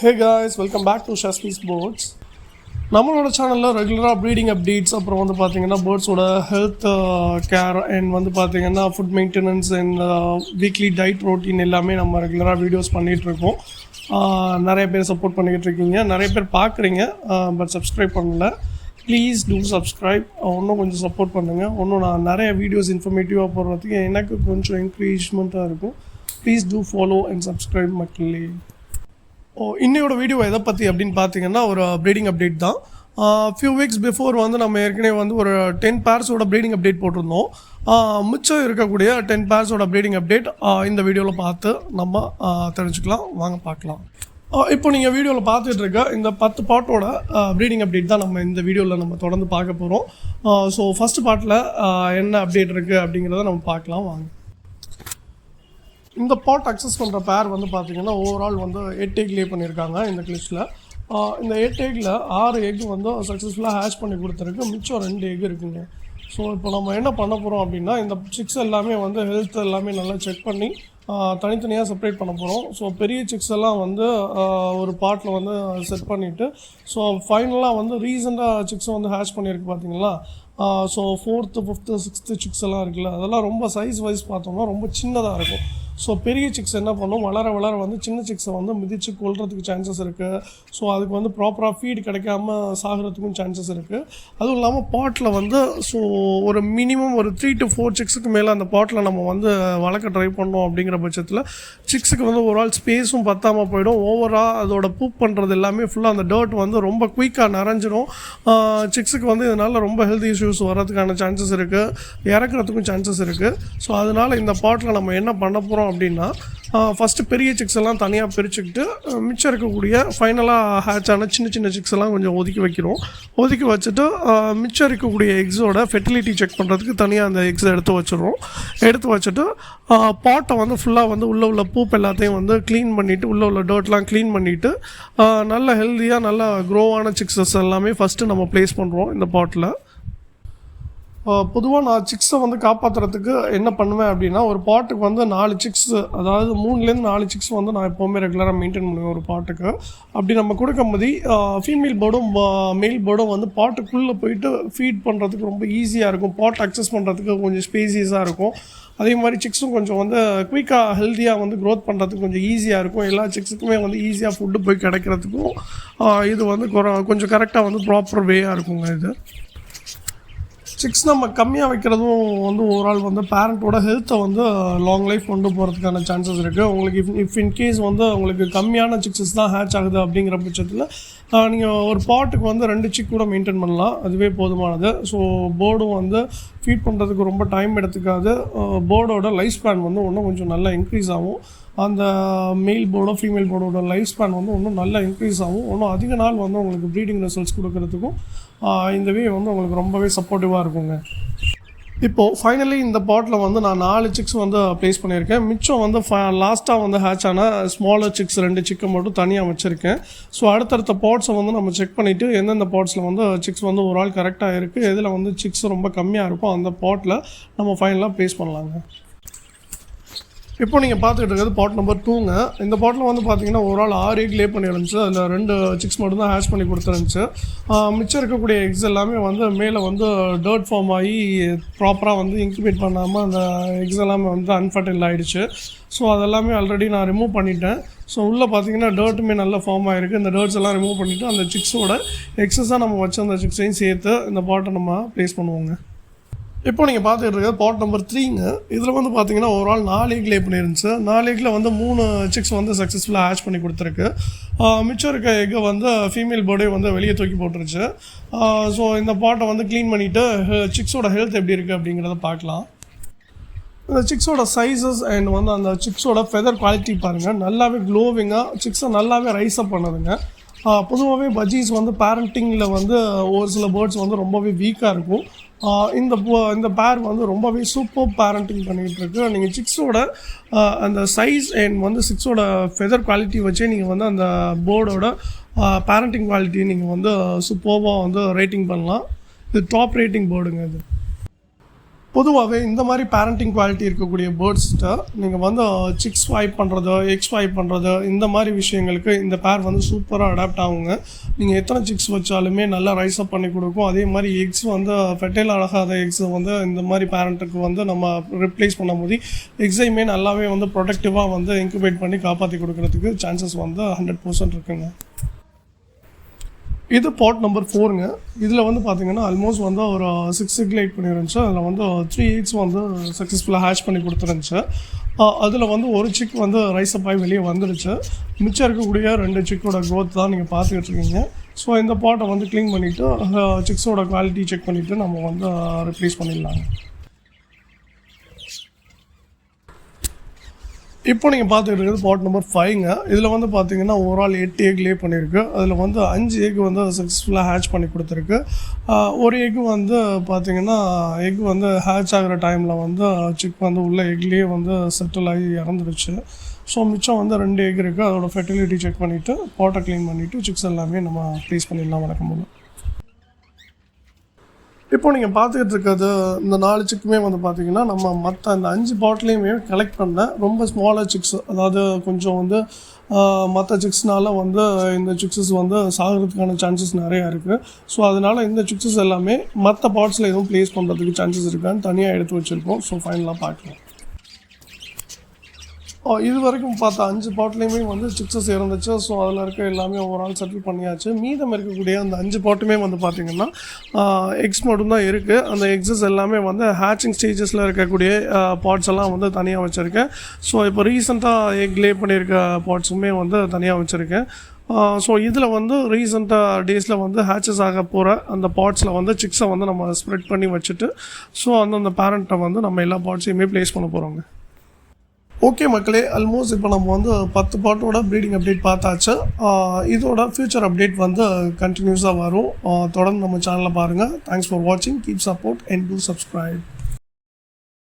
Hey guys, welcome back to Shasmi's Birds. நம்மளோட சேனலில் ரெகுலராக ப்ரீடிங் அப்டேட்ஸ் அப்புறம் வந்து பார்த்திங்கன்னா பேர்ட்ஸோட ஹெல்த் கேர் அண்ட் வந்து பார்த்திங்கன்னா food maintenance and weekly diet routine எல்லாமே நம்ம ரெகுலராக வீடியோஸ் பண்ணிகிட்ருக்கோம். நிறைய பேர் சப்போர்ட் பண்ணிக்கிட்டு இருக்கீங்க, நிறைய பேர் பார்க்குறீங்க, பட் சப்ஸ்கிரைப் பண்ணல. Please do subscribe. இன்னும் கொஞ்சம் சப்போர்ட் பண்ணுங்கள். இன்னும் நான் நிறைய வீடியோஸ் இன்ஃபர்மேட்டிவாக போடுறதுக்கு எனக்கு கொஞ்சம் என்கரேஜ்மெண்ட்டாக இருக்கும். Please do follow and subscribe மக்களே. இன்னையோட வீடியோ எதை பற்றி அப்படின்னு பார்த்தீங்கன்னா ஒரு ப்ரீடிங் அப்டேட் தான். ஃபியூ வீக்ஸ் பிஃபோர் வந்து நம்ம ஏற்கனவே வந்து ஒரு 10 பேர்ஸோட ப்ரீடிங் அப்டேட் போட்டிருந்தோம். மிச்சம் இருக்கக்கூடிய 10 பேர்ஸோட ப்ரீடிங் அப்டேட் இந்த வீடியோவில் பார்த்து நம்ம தெரிஞ்சுக்கலாம். வாங்க பார்க்கலாம். இப்போ நீங்கள் வீடியோவில் பார்த்துட்டு இருக்க இந்த 10 பாட்டோட ப்ரீடிங் அப்டேட் தான் நம்ம இந்த வீடியோவில் நம்ம தொடர்ந்து பார்க்க போகிறோம். ஸோ ஃபஸ்ட்டு பார்ட்டில் என்ன அப்டேட் இருக்குது அப்படிங்கிறத நம்ம பார்க்கலாம் வாங்க. இந்த பாட் அக்சஸ் பண்ணுற பேர் வந்து பார்த்திங்கன்னா ஓவரால் வந்து 8 எக் லே பண்ணியிருக்காங்க இந்த கிளிப்ஸில். இந்த 8 எக்கில் 6 எக் வந்து சக்ஸஸ்ஃபுல்லாக ஹேஷ் பண்ணி கொடுத்துருக்கு, மிச்சம் 2 எக் இருக்குங்க. ஸோ இப்போ நம்ம என்ன பண்ண போகிறோம் அப்படின்னா இந்த சிக்ஸ் எல்லாமே வந்து ஹெல்த் எல்லாமே நல்லா செக் பண்ணி தனித்தனியாக செப்பரேட் பண்ண போகிறோம். ஸோ பெரிய சிக்ஸ் எல்லாம் வந்து ஒரு பாட்டில் வந்து செட் பண்ணிவிட்டு ஸோ ஃபைனலாக வந்து ரீசெண்டாக சிக்ஸை வந்து ஹேஷ் பண்ணியிருக்கு பார்த்தீங்களா. So 4th 5th 6th six எல்லாம் இருக்குல்ல, அதெல்லாம் ரொம்ப சைஸ் வைஸ் பார்த்தோம்னா ரொம்ப சின்னதாக இருக்கும். ஸோ பெரிய சிக்ஸ் என்ன பண்ணும், வளர வளர வந்து சின்ன சிக்ஸை வந்து மிதித்து கொள்றதுக்கு சான்சஸ் இருக்குது. ஸோ அதுக்கு வந்து ப்ராப்பராக ஃபீட் கிடைக்காம சாகிறதுக்கும் சான்சஸ் இருக்குது. அதுவும் இல்லாமல் பாட்டில் வந்து ஸோ ஒரு மினிமம் ஒரு 3 to 4 சிக்ஸுக்கு மேலே அந்த பாட்டில் நம்ம வந்து வளர்க்க ட்ரை பண்ணோம். அப்படிங்கிற பட்சத்தில் சிக்ஸுக்கு வந்து ஒரு ஆள் ஸ்பேஸும் பத்தாமல் போயிடும். ஓவராக அதோட பூப் பண்ணுறது எல்லாமே ஃபுல்லாக அந்த டர்ட் வந்து ரொம்ப குயிக்காக நிறைஞ்சிடும். சிக்ஸுக்கு வந்து இதனால் ரொம்ப ஹெல்த் இஷ்யூஸ் வரதுக்கான சான்சஸ் இருக்குது, இறக்குறதுக்கும் சான்சஸ் இருக்குது. ஸோ அதனால் இந்த பாட்டில் நம்ம என்ன பண்ண போகிறோம் அப்படின்னா ஃபஸ்ட்டு பெரிய சிக்ஸ் எல்லாம் தனியாக பிரிச்சுக்கிட்டு மிச்சம் இருக்கக்கூடிய ஃபைனலாக ஹேட்ச் ஆன சின்ன சின்ன சிக்ஸ் எல்லாம் கொஞ்சம் ஒதுக்கி வைக்கிறோம். ஒதுக்கி வச்சுட்டு மிச்சம் இருக்கக்கூடிய எக்ஸோட ஃபெர்டிலிட்டி செக் பண்ணுறதுக்கு தனியாக அந்த எக்ஸை எடுத்து வச்சுருவோம். எடுத்து வச்சுட்டு பாட்டை வந்து ஃபுல்லாக வந்து உள்ள பூப் எல்லாத்தையும் வந்து க்ளீன் பண்ணிவிட்டு உள்ள டர்ட்லாம் க்ளீன் பண்ணிவிட்டு நல்ல ஹெல்த்தியாக நல்ல க்ரோவான சிக்ஸஸ் எல்லாமே ஃபஸ்ட்டு நம்ம ப்ளேஸ் பண்ணுறோம் இந்த பாட்டில். பொதுவாக நான் சிக்ஸை வந்து காப்பாற்றுறதுக்கு என்ன பண்ணுவேன் அப்படின்னா ஒரு பாட்டுக்கு வந்து 4 சிக்ஸ், அதாவது 3லேருந்து 4 சிக்ஸ் வந்து நான் எப்போவுமே ரெகுலராக மெயின்டைன் பண்ணுவேன் ஒரு பாட்டுக்கு. அப்படி நம்ம கொடுக்கும்போது ஃபீமேல் பேர்டும் மேல் பேர்டும் வந்து பாட்டுக்குள்ளே போயிட்டு ஃபீட் பண்ணுறதுக்கு ரொம்ப ஈஸியாக இருக்கும். பாட் அக்சஸ் பண்ணுறதுக்கு கொஞ்சம் ஸ்பேசியஸாக இருக்கும். அதே மாதிரி சிக்ஸும் கொஞ்சம் வந்து குயிக்காக ஹெல்த்தியாக வந்து க்ரோத் பண்ணுறதுக்கு கொஞ்சம் ஈஸியாக இருக்கும். எல்லா சிக்ஸுக்குமே வந்து ஈஸியாக ஃபுட்டு போய் கிடைக்கிறதுக்கும் இது வந்து கொஞ்சம் கரெக்டாக வந்து ப்ராப்பர் வேயாக இருக்குங்க. இது சிக்ஸ் நம்ம கம்மியாக வைக்கிறதும் வந்து ஓவரால் வந்து பேரண்ட்டோட ஹெல்த்தை வந்து லாங் லைஃப் கொண்டு போகிறதுக்கான சான்சஸ் இருக்குது. உங்களுக்கு இஃப் இன்கேஸ் வந்து உங்களுக்கு கம்மியான சிக்ஸஸ் தான் ஹேட்ச் ஆகுது அப்படிங்கிற பட்சத்தில் நீங்கள் ஒரு பாட்டுக்கு வந்து 2 சிக் கூட மெயின்டைன் பண்ணலாம், அதுவே போதுமானது. ஸோ பேர்டும் வந்து ஃபீட் பண்ணுறதுக்கு ரொம்ப டைம் எடுத்துக்காது. பேர்டோட லைஃப் ஸ்பேன் வந்து இன்னும் கொஞ்சம் நல்லா இன்க்ரீஸ் ஆகும். அந்த மேல் பேர்டோ ஃபீமேல் பேர்டோட லைஃப் ஸ்பேன் வந்து இன்னும் நல்லா இன்க்ரீஸ் ஆகும். இன்னும் அதிக நாள் வந்து உங்களுக்கு ப்ரீடிங் ரிசல்ட்ஸ் கொடுக்கறதுக்கும் இந்த வே வந்து உங்களுக்கு ரொம்பவே சப்போர்ட்டிவாக இருக்குங்க. இப்போது ஃபைனலி இந்த பாட்டில் வந்து நான் 4 சிக்ஸ் வந்து ப்ளேஸ் பண்ணியிருக்கேன். மிச்சம் வந்து லாஸ்ட்டாக வந்து ஹேட்ச் ஆன ஸ்மாலர் சிக்ஸ் 2 சிக்கை மட்டும் தனியாக வச்சுருக்கேன். ஸோ அடுத்தடுத்த பாட்ஸை வந்து நம்ம செக் பண்ணிவிட்டு எந்தெந்த பாட்ஸில் வந்து சிக்ஸ் வந்து ஒரு ஆள் கரெக்டாக இருக்குது, எதில் வந்து சிக்ஸ் ரொம்ப கம்மியாக இருக்கும் அந்த பாட்டில் நம்ம ஃபைனலாக ப்ளேஸ் பண்ணலாங்க. இப்போ நீங்கள் பார்த்துக்கிட்டு இருக்கிறது பாட் நம்பர் 2ங்க. இந்த பாட்டில் வந்து பார்த்தீங்கன்னா ஒரு ஆள் 6 எக் லே பண்ணியிருந்துச்சு. அதில் 2 சிக்ஸ் மட்டும் தான் ஹேஷ் பண்ணி கொடுத்துருந்துச்சு. மிச்சம் இருக்கக்கூடிய எக்ஸ் எல்லாமே வந்து மேலே வந்து டர்ட் ஃபார்ம் ஆகி ப்ராப்பராக வந்து இன்குபேட் பண்ணாமல் அந்த எக்ஸ் எல்லாமே வந்து அன்ஃபர்டைல் ஆகிடுச்சு. ஸோ அதெல்லாமே ஆல்ரெடி நான் ரிமூவ் பண்ணிட்டேன். ஸோ உள்ளே பார்த்தீங்கன்னா டர்ட்டுமே நல்ல ஃபார்ம் ஆகிருக்கு. இந்த டர்ட்ஸ் எல்லாம் ரிமூவ் பண்ணிவிட்டு அந்த சிக்ஸோட எக்ஸஸாக நம்ம வச்சு அந்த சிக்ஸையும் சேர்த்து இந்த பாட்டை நம்ம ப்ளேஸ் பண்ணுவோங்க. இப்போ நீங்கள் பார்த்துக்கிட்டு இருக்கிறது பாட் நம்பர் 3ங்க. இதில் வந்து பார்த்தீங்கன்னா ஒரு ஆள் 4 எக் லே பண்ணியிருந்துச்சு. 4 எக்கில் வந்து 3 சிக்ஸ் வந்து சக்ஸஸ்ஃபுல்லாக ஹேட்ச் பண்ணி கொடுத்துருக்கு. மிச்சம் இருக்க எக்கை வந்து ஃபீமேல் பேர்டே வந்து வெளியே தூக்கி போட்டுருச்சு. ஸோ இந்த பாட்டை வந்து க்ளீன் பண்ணிவிட்டு சிக்ஸோட ஹெல்த் எப்படி இருக்குது அப்படிங்கிறத பார்க்கலாம். இந்த சிக்ஸோட சைஸஸ் அண்ட் வந்து அந்த சிக்ஸோட ஃபெதர் குவாலிட்டி பாருங்கள், நல்லாவே க்ளோவிங்காக சிக்ஸை நல்லாவே ரைஸ் அப் பண்ணுதுங்க. பொதுவாகவே பஜ்ஜீஸ் வந்து பேரண்டிங்கில் வந்து ஒரு சில பேர்ட்ஸ் வந்து ரொம்பவே வீக்காக இருக்கும். இந்த பேர் வந்து ரொம்பவே சூப்பர் பேரண்டிங் பண்ணிகிட்டு இருக்கு. நீங்கள் சிக்ஸோட அந்த சைஸ் அண்ட் வந்து சிக்ஸோட ஃபெதர் குவாலிட்டி வச்சே நீங்கள் வந்து அந்த பேர்டோட பேரண்டிங் குவாலிட்டியை நீங்கள் வந்து சூப்பர்வாக வந்து ரேட்டிங் பண்ணலாம். இது டாப் ரேட்டிங் பேர்டுங்க. இது பொதுவாகவே இந்த மாதிரி பேரண்டிங் குவாலிட்டி இருக்கக்கூடிய பேர்ட்ஸ்கிட்ட நீங்கள் வந்து சிக்ஸ் ஸ்வைப் பண்ணுறது எக்ஸ் ஸ்வைப் பண்ணுறது இந்த மாதிரி விஷயங்களுக்கு இந்த பேர் வந்து சூப்பராக அடாப்ட் ஆகுங்க. நீங்கள் எத்தனை சிக்ஸ் வச்சாலுமே நல்லா ரைஸ் அப் பண்ணி கொடுக்கும். அதே மாதிரி எக்ஸ் வந்து ஃபெர்டைல் ஆகாத எக்ஸ் வந்து இந்த மாதிரி பேரண்ட்டுக்கு வந்து நம்ம ரிப்ளேஸ் பண்ணும்போது எக்ஸையுமே நல்லாவே வந்து ப்ரொடக்டிவாக வந்து இன்குபேட் பண்ணி காப்பாற்றி கொடுக்கறதுக்கு சான்சஸ் வந்து 100% இருக்குங்க. இது பாட் நம்பர் 4ங்க. இதில் வந்து பார்த்தீங்கன்னா ஆல்மோஸ்ட் வந்து ஒரு 6 எக் லைட் பண்ணிருந்துச்சு. அதில் வந்து 3 எக்ஸ் வந்து சக்ஸஸ்ஃபுல்லாக ஹேட்ச் பண்ணி கொடுத்துருந்துச்சு. அதில் வந்து ஒரு சிக் வந்து ரைஸ் அப் ஆகி வெளியே வந்துடுச்சு. மிச்சம் இருக்கக்கூடிய 2 சிக்கோட க்ரோத் தான் நீங்கள் பார்த்துக்கிட்டு இருக்கீங்க. ஸோ இந்த பாட்டை வந்து க்ளீன் பண்ணிவிட்டு சிக்ஸோட குவாலிட்டி செக் பண்ணிவிட்டு நம்ம வந்து ரிப்ளேஸ் பண்ணிடலாங்க. இப்போ நீங்கள் பார்த்துக்கிட்டு இருக்கிறது பாட் நம்பர் 5ங்க. இதில் வந்து பார்த்தீங்கன்னா ஓவரால் 8 எக் லே பண்ணியிருக்கு. அதில் வந்து 5 எக் வந்து சக்ஸஸ்ஃபுல்லாக ஹேட்ச் பண்ணி கொடுத்துருக்கு. ஒரு எக் வந்து பார்த்தீங்கன்னா எக் வந்து ஹேட்ச் ஆகிற டைமில் வந்து சிக் வந்து உள்ள எக்லேயே வந்து செட்டில் ஆகி இறந்துடுச்சு. ஸோ மிச்சம் வந்து 2 எக் இருக்குது. அதோட ஃபெர்டிலிட்டி செக் பண்ணிவிட்டு பாட்டை க்ளீன் பண்ணிவிட்டு சிக்ஸ் எல்லாமே நம்ம ப்ளேஸ் பண்ணிடலாம் வழக்கம் போல். இப்போ நீங்கள் பார்த்துக்கிட்டு இருக்கிறது இந்த 4 சிக்குமே வந்து பார்த்தீங்கன்னா நம்ம மற்ற இந்த 5 பாட்லேயுமே கலெக்ட் பண்ண ரொம்ப ஸ்மாலர் சிக்ஸ். அதாவது கொஞ்சம் வந்து மற்ற சிக்ஸ்னால வந்து இந்த சிக்ஸஸ் வந்து சாகிறதுக்கான சான்சஸ் நிறையா இருக்குது. ஸோ அதனால் இந்த சிக்ஸஸ் எல்லாமே மற்ற பாட்ஸில் எதுவும் ப்ளேஸ் பண்ணுறதுக்கு சான்சஸ் இருக்கான்னு தனியாக எடுத்து வச்சுருக்கோம். ஸோ ஃபைனலாக பார்க்கலாம். இது வரைக்கும் பார்த்த 5 பாட்லேயுமே வந்து சிக்ஸஸ் இருந்துச்சு. ஸோ அதில் இருக்க எல்லாமே ஓவரால் செட்டில் பண்ணியாச்சு. மீதம் இருக்கக்கூடிய அந்த 5 பாட்டுமே வந்து பார்த்திங்கன்னா எக்ஸ் மட்டும்தான் இருக்குது. அந்த எக்ஸஸ் எல்லாமே வந்து ஹேச்சிங் ஸ்டேஜஸில் இருக்கக்கூடிய பாட்ஸ் எல்லாம் வந்து தனியாக வச்சுருக்கேன். ஸோ இப்போ ரீசெண்டாக எக் லே பண்ணியிருக்க பாட்ஸுமே வந்து தனியாக வச்சுருக்கேன். ஸோ இதில் வந்து ரீசெண்டாக டேஸில் வந்து ஹேச்சஸ் ஆக போகிற அந்த பாட்ஸில் வந்து சிக்ஸை வந்து நம்ம ஸ்ப்ரெட் பண்ணி வச்சுட்டு ஸோ அந்தந்த பேரண்ட்டை வந்து நம்ம எல்லா பாட்ஸையுமே ப்ளேஸ் பண்ண போகிறோங்க. ஓகே மக்களே, ஆல்மோஸ்ட் இப்போ நம்ம வந்து 10 பாட்டோட ப்ரீடிங் அப்டேட் பார்த்தாச்சு. இதோட ஃப்யூச்சர் அப்டேட் வந்து கண்டினியூஸாக வரும். தொடர்ந்து நம்ம சேனலில் பாருங்கள். தேங்க்ஸ் ஃபார் வாட்சிங். Keep support and two subscribe.